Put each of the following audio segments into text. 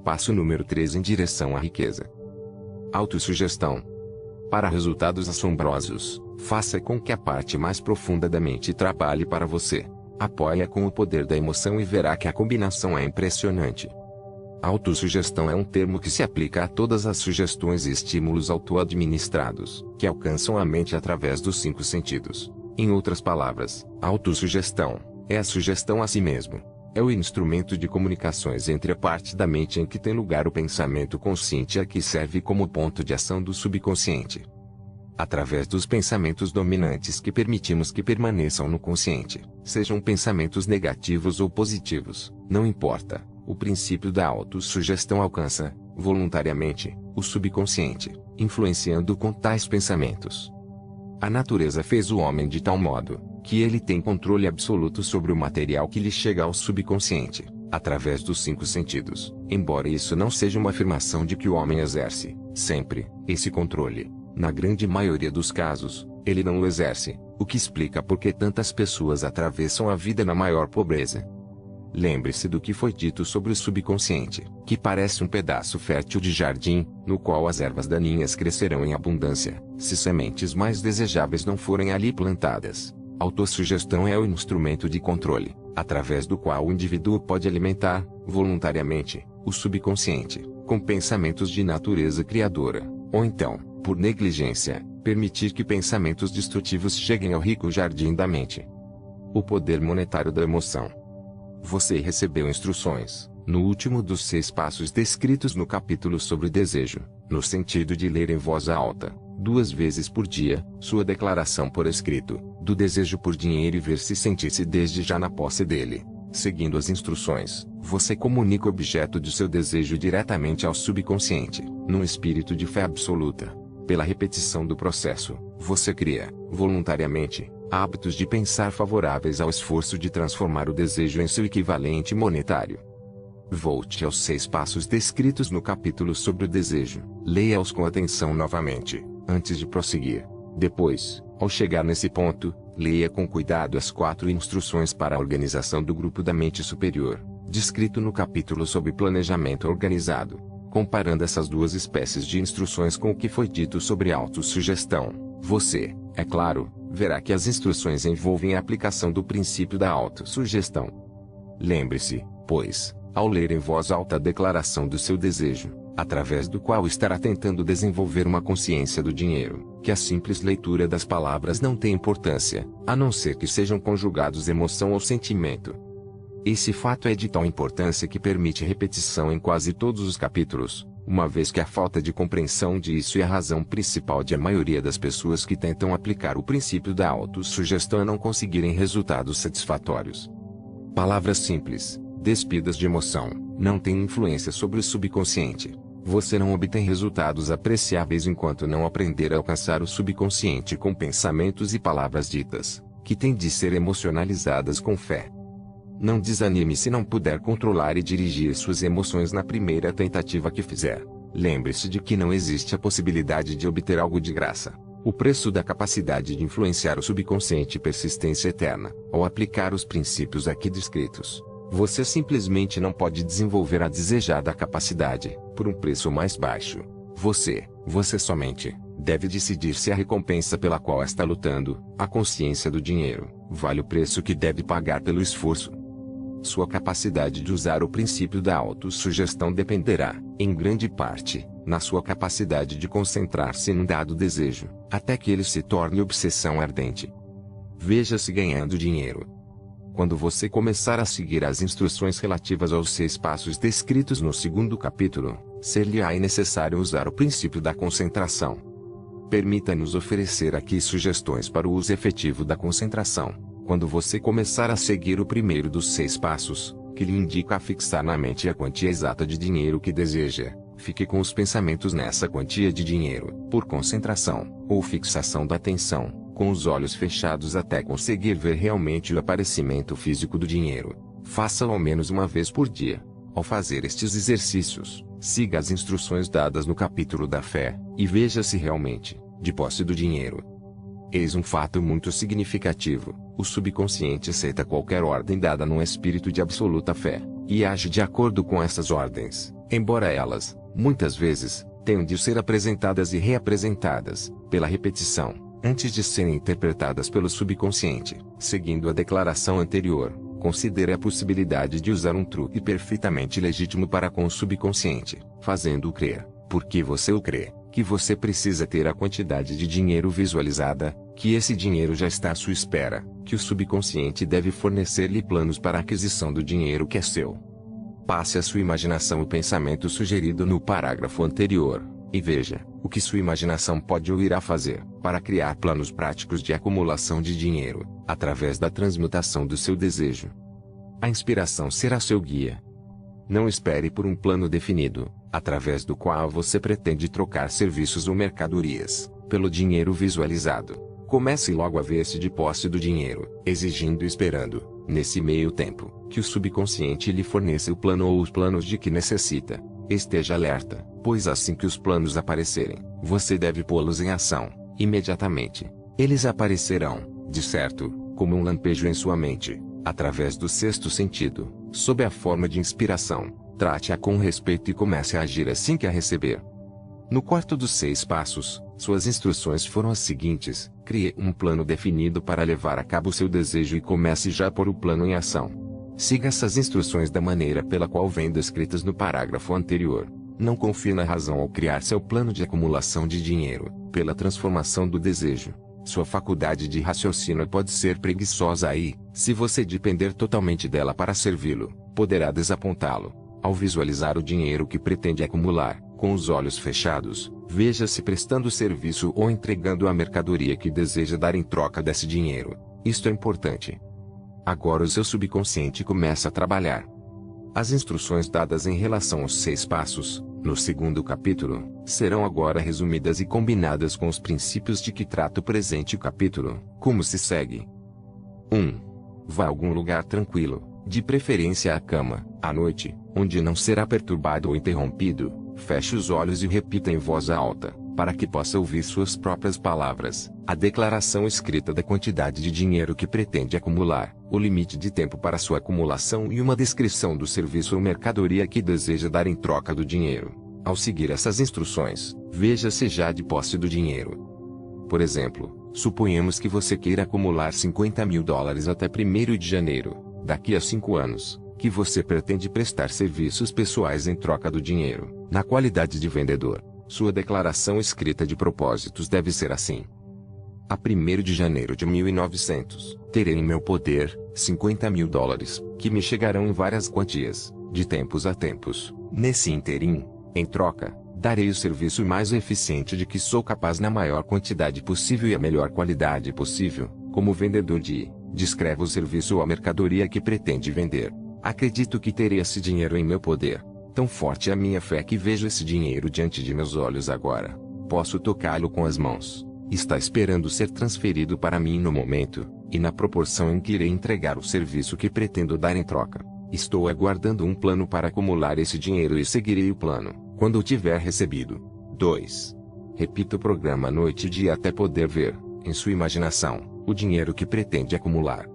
Passo número 3 em direção à riqueza. Autossugestão. Para resultados assombrosos, faça com que a parte mais profunda da mente trabalhe para você. Apoie-a com o poder da emoção e verá que a combinação é impressionante. Autossugestão é um termo que se aplica a todas as sugestões e estímulos auto-administrados, que alcançam a mente através dos 5 sentidos. Em outras palavras, autossugestão é a sugestão a si mesmo. É o instrumento de comunicações entre a parte da mente em que tem lugar o pensamento consciente e a que serve como ponto de ação do subconsciente. Através dos pensamentos dominantes que permitimos que permaneçam no consciente, sejam pensamentos negativos ou positivos, não importa, o princípio da autossugestão alcança, voluntariamente, o subconsciente, influenciando com tais pensamentos. A natureza fez o homem de tal modo que ele tem controle absoluto sobre o material que lhe chega ao subconsciente, através dos 5 sentidos, embora isso não seja uma afirmação de que o homem exerce, sempre, esse controle. Na grande maioria dos casos, ele não o exerce, o que explica por que tantas pessoas atravessam a vida na maior pobreza. Lembre-se do que foi dito sobre o subconsciente, que parece um pedaço fértil de jardim, no qual as ervas daninhas crescerão em abundância, se sementes mais desejáveis não forem ali plantadas. Autossugestão é o instrumento de controle, através do qual o indivíduo pode alimentar, voluntariamente, o subconsciente, com pensamentos de natureza criadora, ou então, por negligência, permitir que pensamentos destrutivos cheguem ao rico jardim da mente. O poder monetário da emoção. Você recebeu instruções, no último dos 6 passos descritos no capítulo sobre desejo, no sentido de ler em voz alta, 2 vezes por dia, sua declaração por escrito, do desejo por dinheiro e ver se sente-se desde já na posse dele. Seguindo as instruções, você comunica o objeto de seu desejo diretamente ao subconsciente, num espírito de fé absoluta. Pela repetição do processo, você cria, voluntariamente, hábitos de pensar favoráveis ao esforço de transformar o desejo em seu equivalente monetário. Volte aos 6 passos descritos no capítulo sobre o desejo, leia-os com atenção novamente, antes de prosseguir. Depois, ao chegar nesse ponto, leia com cuidado as 4 instruções para a organização do grupo da mente superior, descrito no capítulo sobre planejamento organizado, comparando essas 2 espécies de instruções com o que foi dito sobre autossugestão. Você, é claro, verá que as instruções envolvem a aplicação do princípio da autossugestão. Lembre-se, pois, ao ler em voz alta a declaração do seu desejo, através do qual estará tentando desenvolver uma consciência do dinheiro, que a simples leitura das palavras não tem importância, a não ser que sejam conjugados emoção ou sentimento. Esse fato é de tal importância que permite repetição em quase todos os capítulos, uma vez que a falta de compreensão disso é a razão principal de a maioria das pessoas que tentam aplicar o princípio da autossugestão a não conseguirem resultados satisfatórios. Palavras simples, despidas de emoção, não têm influência sobre o subconsciente. Você não obtém resultados apreciáveis enquanto não aprender a alcançar o subconsciente com pensamentos e palavras ditas, que têm de ser emocionalizadas com fé. Não desanime se não puder controlar e dirigir suas emoções na primeira tentativa que fizer. Lembre-se de que não existe a possibilidade de obter algo de graça. O preço da capacidade de influenciar o subconsciente e persistência eterna, ao aplicar os princípios aqui descritos. Você simplesmente não pode desenvolver a desejada capacidade, por um preço mais baixo. Você somente, deve decidir se a recompensa pela qual está lutando, a consciência do dinheiro, vale o preço que deve pagar pelo esforço. Sua capacidade de usar o princípio da autossugestão dependerá, em grande parte, na sua capacidade de concentrar-se num dado desejo, até que ele se torne obsessão ardente. Veja-se ganhando dinheiro. Quando você começar a seguir as instruções relativas aos 6 passos descritos no 2º capítulo, ser-lhe-á necessário usar o princípio da concentração. Permita-nos oferecer aqui sugestões para o uso efetivo da concentração. Quando você começar a seguir o primeiro dos 6 passos, que lhe indica fixar na mente a quantia exata de dinheiro que deseja, fique com os pensamentos nessa quantia de dinheiro, por concentração, ou fixação da atenção, com os olhos fechados até conseguir ver realmente o aparecimento físico do dinheiro. Faça-o ao menos uma vez por dia. Ao fazer estes exercícios, siga as instruções dadas no capítulo da fé, e veja se realmente, de posse do dinheiro. Eis um fato muito significativo: o subconsciente aceita qualquer ordem dada num espírito de absoluta fé, e age de acordo com essas ordens. Embora elas, muitas vezes, tenham de ser apresentadas e reapresentadas, pela repetição, antes de serem interpretadas pelo subconsciente. Seguindo a declaração anterior, considere a possibilidade de usar um truque perfeitamente legítimo para com o subconsciente, fazendo-o crer, porque você o crê, que você precisa ter a quantidade de dinheiro visualizada, que esse dinheiro já está à sua espera, que o subconsciente deve fornecer-lhe planos para a aquisição do dinheiro que é seu. Passe à sua imaginação o pensamento sugerido no parágrafo anterior, e veja o que sua imaginação pode ou irá fazer para criar planos práticos de acumulação de dinheiro, através da transmutação do seu desejo. A inspiração será seu guia. Não espere por um plano definido, através do qual você pretende trocar serviços ou mercadorias, pelo dinheiro visualizado. Comece logo a ver-se de posse do dinheiro, exigindo e esperando, nesse meio tempo, que o subconsciente lhe forneça o plano ou os planos de que necessita. Esteja alerta, pois assim que os planos aparecerem, você deve pô-los em ação, imediatamente. Eles aparecerão, de certo, como um lampejo em sua mente, através do sexto sentido, sob a forma de inspiração. Trate-a com respeito e comece a agir assim que a receber. No quarto dos 6 passos, suas instruções foram as seguintes: crie um plano definido para levar a cabo seu desejo e comece já a pôr o plano em ação. Siga essas instruções da maneira pela qual vêm descritas no parágrafo anterior. Não confie na razão ao criar seu plano de acumulação de dinheiro, pela transformação do desejo. Sua faculdade de raciocínio pode ser preguiçosa e, se você depender totalmente dela para servi-lo, poderá desapontá-lo. Ao visualizar o dinheiro que pretende acumular, com os olhos fechados, veja-se prestando serviço ou entregando a mercadoria que deseja dar em troca desse dinheiro. Isto é importante. Agora o seu subconsciente começa a trabalhar. As instruções dadas em relação aos 6 passos, no segundo capítulo, serão agora resumidas e combinadas com os princípios de que trata o presente capítulo. Como se segue? 1. Vá a algum lugar tranquilo, de preferência à cama, à noite, onde não será perturbado ou interrompido. Feche os olhos e repita em voz alta, para que possa ouvir suas próprias palavras, a declaração escrita da quantidade de dinheiro que pretende acumular, o limite de tempo para sua acumulação e uma descrição do serviço ou mercadoria que deseja dar em troca do dinheiro. Ao seguir essas instruções, veja-se já de posse do dinheiro. Por exemplo, suponhamos que você queira acumular $50.000 até 1º de janeiro, daqui a 5 anos, que você pretende prestar serviços pessoais em troca do dinheiro, na qualidade de vendedor. Sua declaração escrita de propósitos deve ser assim: a 1º de janeiro de 1900, terei em meu poder $50.000, que me chegarão em várias quantias, de tempos a tempos. Nesse interim, em troca, darei o serviço mais eficiente de que sou capaz na maior quantidade possível e a melhor qualidade possível, como vendedor de. Descreva o serviço ou a mercadoria que pretende vender. Acredito que terei esse dinheiro em meu poder. Tão forte é a minha fé que vejo esse dinheiro diante de meus olhos agora. Posso tocá-lo com as mãos. Está esperando ser transferido para mim no momento, e na proporção em que irei entregar o serviço que pretendo dar em troca. Estou aguardando um plano para acumular esse dinheiro e seguirei o plano, quando o tiver recebido. 2. Repita o programa noite e dia até poder ver, em sua imaginação, o dinheiro que pretende acumular.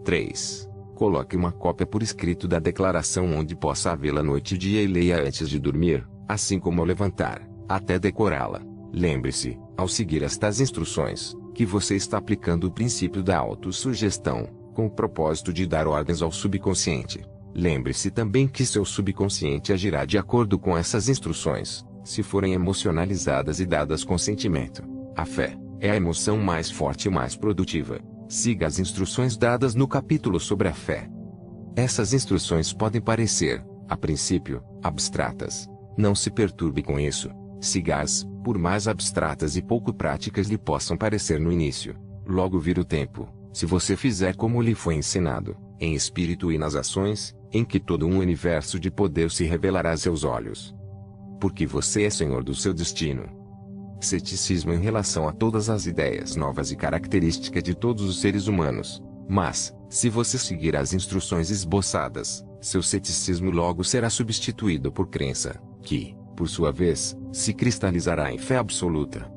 3. Coloque uma cópia por escrito da declaração onde possa vê-la noite e dia e leia antes de dormir, assim como ao levantar, até decorá-la. Lembre-se, ao seguir estas instruções, que você está aplicando o princípio da autossugestão, com o propósito de dar ordens ao subconsciente. Lembre-se também que seu subconsciente agirá de acordo com essas instruções, se forem emocionalizadas e dadas com sentimento. A fé é a emoção mais forte e mais produtiva. Siga as instruções dadas no capítulo sobre a fé. Essas instruções podem parecer, a princípio, abstratas. Não se perturbe com isso. Siga-as, por mais abstratas e pouco práticas lhe possam parecer no início. Logo vir o tempo, se você fizer como lhe foi ensinado, em espírito e nas ações, em que todo um universo de poder se revelará a seus olhos. Porque você é senhor do seu destino. Ceticismo em relação a todas as ideias novas e características de todos os seres humanos. Mas, se você seguir as instruções esboçadas, seu ceticismo logo será substituído por crença, que, por sua vez, se cristalizará em fé absoluta.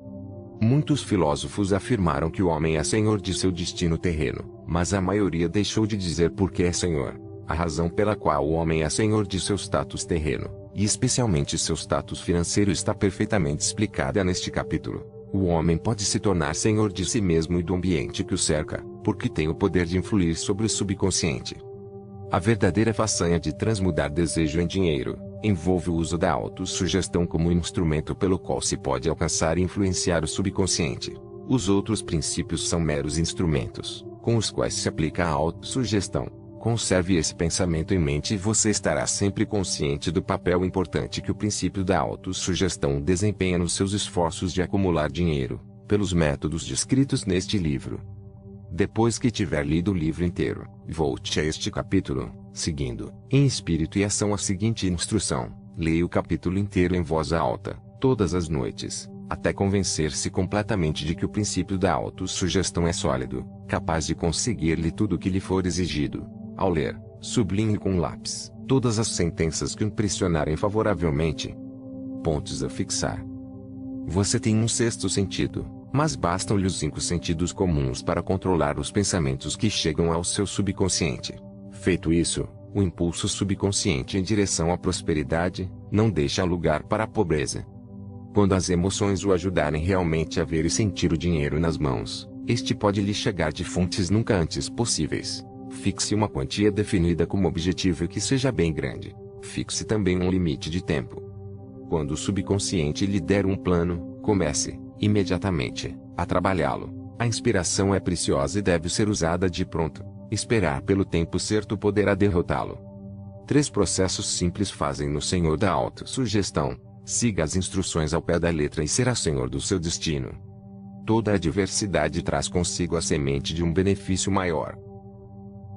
Muitos filósofos afirmaram que o homem é senhor de seu destino terreno, mas a maioria deixou de dizer por que é senhor, a razão pela qual o homem é senhor de seu status terreno, e especialmente seu status financeiro está perfeitamente explicada neste capítulo. O homem pode se tornar senhor de si mesmo e do ambiente que o cerca, porque tem o poder de influir sobre o subconsciente. A verdadeira façanha de transmudar desejo em dinheiro envolve o uso da autossugestão como instrumento pelo qual se pode alcançar e influenciar o subconsciente. Os outros princípios são meros instrumentos, com os quais se aplica a autossugestão. Conserve esse pensamento em mente e você estará sempre consciente do papel importante que o princípio da autossugestão desempenha nos seus esforços de acumular dinheiro, pelos métodos descritos neste livro. Depois que tiver lido o livro inteiro, volte a este capítulo, seguindo, em espírito e ação, a seguinte instrução: leia o capítulo inteiro em voz alta, todas as noites, até convencer-se completamente de que o princípio da autossugestão é sólido, capaz de conseguir-lhe tudo o que lhe for exigido. Ao ler, sublinhe com lápis todas as sentenças que o impressionarem favoravelmente. Pontos a fixar. Você tem um sexto sentido, mas bastam-lhe os 5 sentidos comuns para controlar os pensamentos que chegam ao seu subconsciente. Feito isso, o impulso subconsciente em direção à prosperidade não deixa lugar para a pobreza. Quando as emoções o ajudarem realmente a ver e sentir o dinheiro nas mãos, este pode lhe chegar de fontes nunca antes possíveis. Fixe uma quantia definida como objetivo e que seja bem grande. Fixe também um limite de tempo. Quando o subconsciente lhe der um plano, comece, imediatamente, a trabalhá-lo. A inspiração é preciosa e deve ser usada de pronto. Esperar pelo tempo certo poderá derrotá-lo. 3 processos simples fazem-no senhor da autossugestão. Siga as instruções ao pé da letra e será senhor do seu destino. Toda adversidade traz consigo a semente de um benefício maior.